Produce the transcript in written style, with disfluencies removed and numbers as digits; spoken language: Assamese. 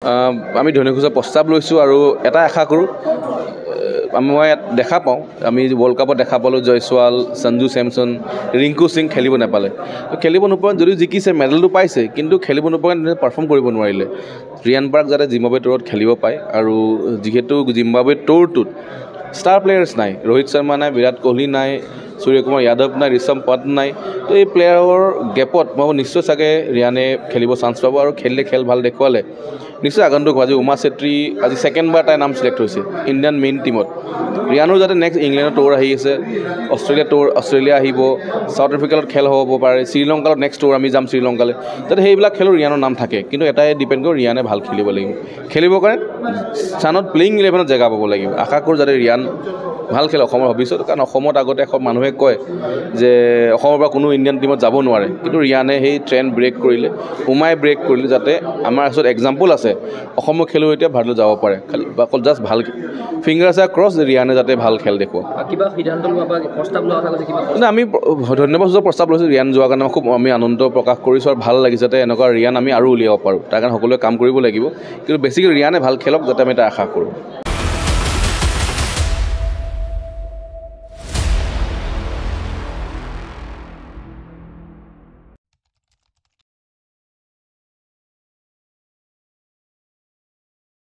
আমি ধনুখোজৰ প্ৰস্তাৱ লৈছোঁ আৰু এটা আশা কৰোঁ মই দেখা পাওঁ আমি ৱৰ্ল্ড কাপত দেখা পালোঁ জয়ছোৱাল সঞ্জু চেমছন ৰিংকু সিং খেলিব নাপালে খেলিব নোপোৱা যদিও জিকিছে মেডেলটো পাইছে কিন্তু খেলিব নোপোৱা পাৰফৰ্ম কৰিব নোৱাৰিলে ৰিয়ান পাৰাক যাতে জিম্বাবৱে টুৰত খেলিব পায় আৰু যিহেতু জিম্বাবৱে টুৰটোত ষ্টাৰ প্লেয়াৰ্ছ নাই ৰোহিত শৰ্মা নাই বিৰাট কোহলি নাই সূৰ্যকুমাৰ যাদৱ নাই ঋষভ পন্ত নাই তো এই প্লেয়াৰৰ গেপত মই নিশ্চয় চাগে ৰিয়ানে খেলিব চান্স পাব আৰু খেলিলে খেল ভাল দেখুৱালে নিশ্চয় আগন্তুক আজি উমা চেত্ৰী আজি ছেকেণ্ডবাৰ তাইৰ নাম চিলেক্ট হৈছে ইণ্ডিয়ান মেইন টীমত ৰিয়ানৰ যাতে নেক্সট ইংলেণ্ডৰ টুৰ আহি আছে অষ্ট্ৰেলিয়া আহিব চাউথ আফ্ৰিকাত খেল হ'ব পাৰে শ্ৰীলংকাত নেক্সট টুৰ আমি যাম শ্ৰীলংকালৈ যাতে সেইবিলাক খেলৰ ৰিয়ানৰ নাম থাকে কিন্তু এটাই ডিপেণ্ড কৰে ৰিয়ানে ভাল খেলিব লাগিব খেলিবৰ কাৰণে চানত প্লেইং 11ত জেগা পাব লাগিব আশা কৰোঁ যাতে ৰিয়ান ভাল খেলে অসমৰ ভৱিষ্যত কাৰণ অসমত আগতে মানুহে কয় যে অসমৰ পৰা কোনো ইণ্ডিয়ান টীমত যাব নোৱাৰে কিন্তু ৰিয়ানে সেই ট্ৰেণ্ড ব্ৰেক কৰিলে উমাই ব্ৰেক কৰিলে যাতে আমাৰ ওচৰত এক্সাম্পল আছে অসমৰ খেলুৱৈ এতিয়া ভাৰতলৈ যাব পাৰে খালি অকল জাষ্ট ভাল ফিংগাৰ আছে ক্ৰছ ৰিয়ানে যাতে ভাল খেল দেখুৱাওক কিবা সিদ্ধান্ত লোৱা বা প্ৰস্তাৱ লোৱা কথা কৈছে কিবা কিন্তু আমি ধন্যবাদ সূচক প্ৰস্তাৱ লৈছোঁ ৰিয়ান যোৱাৰ কাৰণে খুব আমি আনন্দ প্ৰকাশ কৰিছোঁ আৰু ভাল লাগিছে যাতে এনেকুৱা ৰিয়ান আমি আৰু উলিয়াব পাৰোঁ তাৰ কাৰণে সকলোৱে কাম কৰিব লাগিব কিন্তু বেছিকৈ ৰিয়ানে ভাল খেলক যাতে আমি এটা আশা কৰোঁ